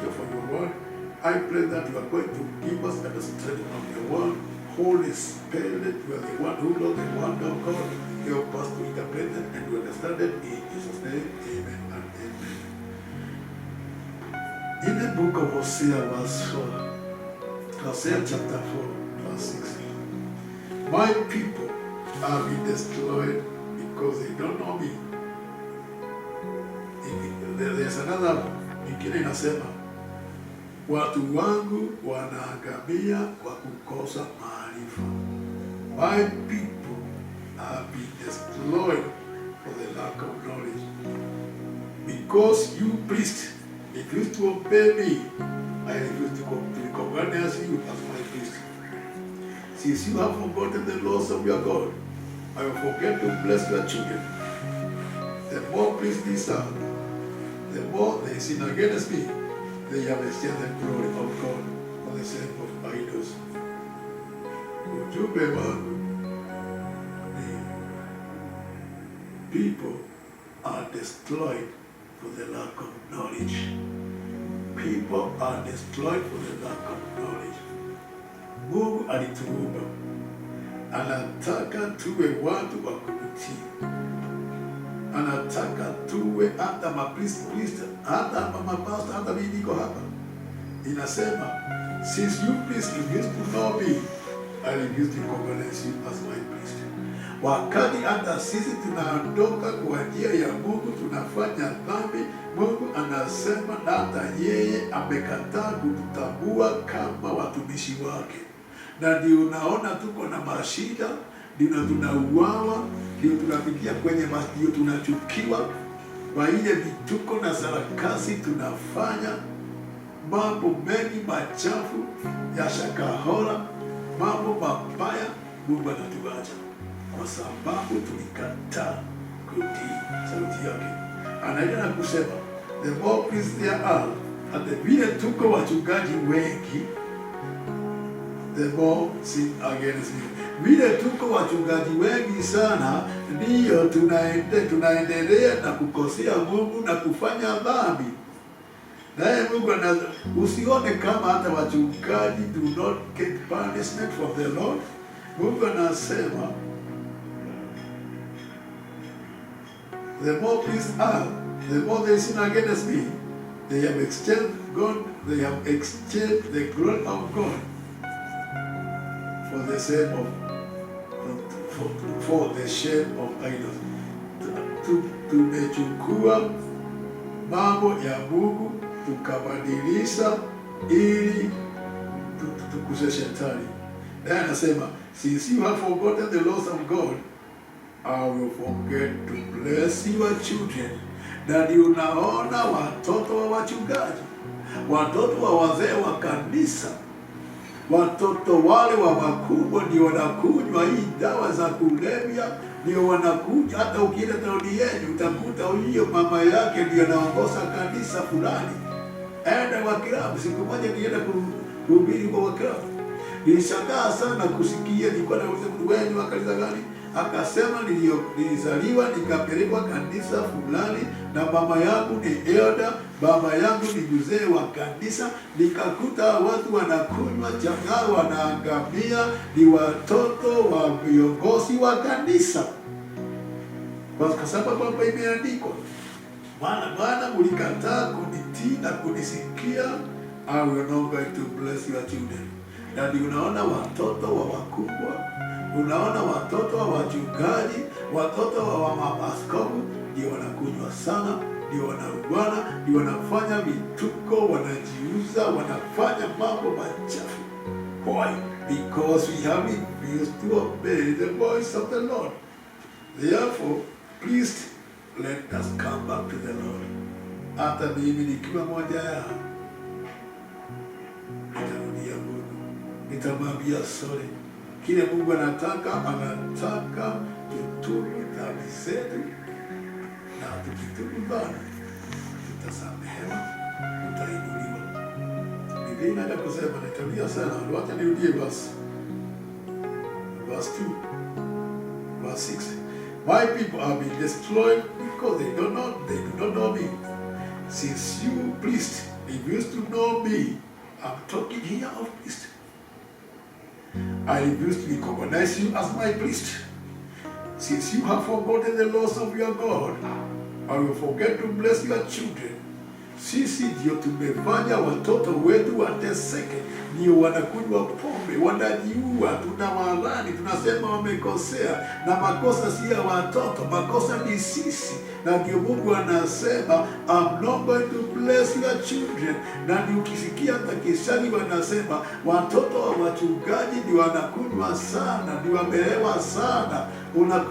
you for your word. I pray that you are going to give us understanding of your word. Holy Spirit, you are the one who knows the word of God. Help us to interpret it and to understand it. In Jesus' name, amen and amen. In the book of Hosea, verse 4, Hosea chapter 4, verse 6, my people have been destroyed because they don't know me. There's another ingine inasema, watu wangu wanaangamia kwa kukosa maarifa. My people have been destroyed for the lack of knowledge. Because you priest refuse to obey me, I refuse to recognize you as my priest. Since you have forgotten the laws of your God, I will forget to bless your children. The more priests these are, the more they sin against me. They have exchanged the glory of God for the sake of idols. Ujumbe wangu ni people are destroyed for the lack of knowledge. People are destroyed for the lack of knowledge. Mungu alituumba, anataka tuwe watu wa kumtii. Anataka tuwe hata mapriest, hata mapasta, hata mimi niko hapa. Inasema, since you priest refuse to know me, I refuse to recognize you as my priest. Wakati hata sisi tunaondoka kwa njia ya Mungu, tunafanya dhambi, Mungu anasema na hata yeye amekataa kututambua kama watumishi wake. Na ndio unaona tuko na mashida, ndio tunauawa, ndio tunafikia kwenye ndio tunachukiwa kwa ile vituko na sarakasi tunafanya, mambo mengi machafu ya shakahola, mambo mabaya. Mungu anatuacha kwa sababu tulikataa kutii sauti yake. Anaendelea na kusema, the more priests there are, hata vile tuko wachungaji wengi, the more sin against me. Vile tuko wachungaji wengi sana, ndiyo tunaendelea na kukosea Mungu na kufanya dhambi. Naye Mungu usione kama hata wachungaji do not get punishment from the Lord. Mungu anasema, the more priests are, the more they sin against me. They have exchanged God, they have exchanged the glory of God for the sake of for the shame of idols. Tumechukua mambo ya Mungu tukabadilisha ili tukuze shetani. Naye anasema, since you have forgotten the laws of God, I will forget to bless your children. Na ndio unaona watoto wa wachungaji, watoto wa wazee wa kanisa, watoto wale wa wakubwa ndio wanakunywa hii dawa za kulevya, ndio wanakuja. Hata ukienda tauni yenu utakuta hiyo mama yake ndio anaongoza kanisa fulani. Enda wa kilabu, siku moja nienda kuhubiri kwa wakilabu. Nilishangaa sana kusikia, nilikuwa nauliza mtu wenu wa kanisa gani? Akasema nilizaliwa nikapelekwa kanisa fulani na mama yangu ni elder, baba yangu ni mzee wa kanisa. Nikakuta watu wanakunywa changaa, wanaangamia, ni watoto wa viongozi wa kanisa. Kwa sababu hapa imeandikwa, Bwana mlikataa kunitii na kunisikia, I will not going to bless your children. Na ndio unaona watoto wa wakubwa, unaona watoto wa wachungaji, watoto wa maaskofu ndio wanakunywa sana, ndio wanauana, ndio wanafanya vituko, wanajiuza, wanafanya mambo machafu. Why? Because we have refused to obey the voice of the Lord. Therefore, please let us come back to the Lord. Hata mimi nikiwa moja yao, nitarudia Mungu, nitamwambia sorry. Kile Mungu anataka tutubu dhambi zetu, na tukitubu Bwana tutasamehewa, tutainuliwa. Biblia inaenda kusema, nitarudia sana, wacha nirudie verse 2, verse 6. My people have been destroyed because they do not know me. Since you priests If you used to know me, I'm talking here of priest. I refuse to recognize you as my priest. Since you have forgotten the laws of your God, I will forget to bless your children. Sisi ndio tumefanya watoto wetu wateseke, ndio wanakunywa pombe, wanajiua, tunawalani, tunasema wamekosea, na makosa si ya watoto, makosa ni sisi. Na ndio Mungu anasema I'm not going to bless your children. Na ni ukisikia takishani wanasema watoto wa wachungaji ndio wanakunywa sana, ndio wamelewa sana.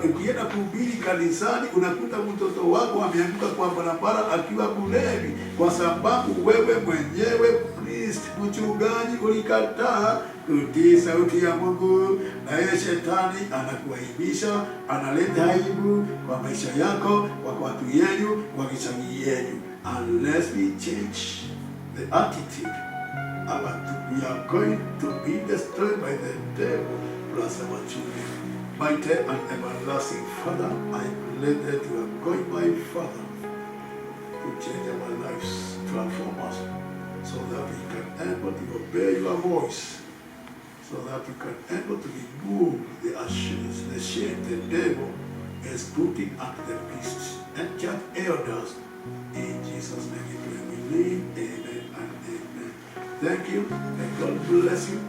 Ukienda kuhubiri kanisani unakuta mtoto wako ameanguka kwa barabara akiwa mlevi, kwa sababu wewe mwenyewe priest, mchungaji, ulikataa kutii sauti ya Mungu, na yeye shetani anakuaibisha, analeta aibu kwa maisha yako, kwa watu yenu, kwa jamii yenu. Unless we change the attitude, we are going to be destroyed by the devil plus our children. Mighty and everlasting Father, I pray that you are going, my Father, to change our lives, transform us, so that we can able to obey your voice, so that we can able to remove the ashes, the shame the devil is putting at the priests and church elders. In Jesus' name we pray, we believe. Amen and amen. Thank you, and God bless you.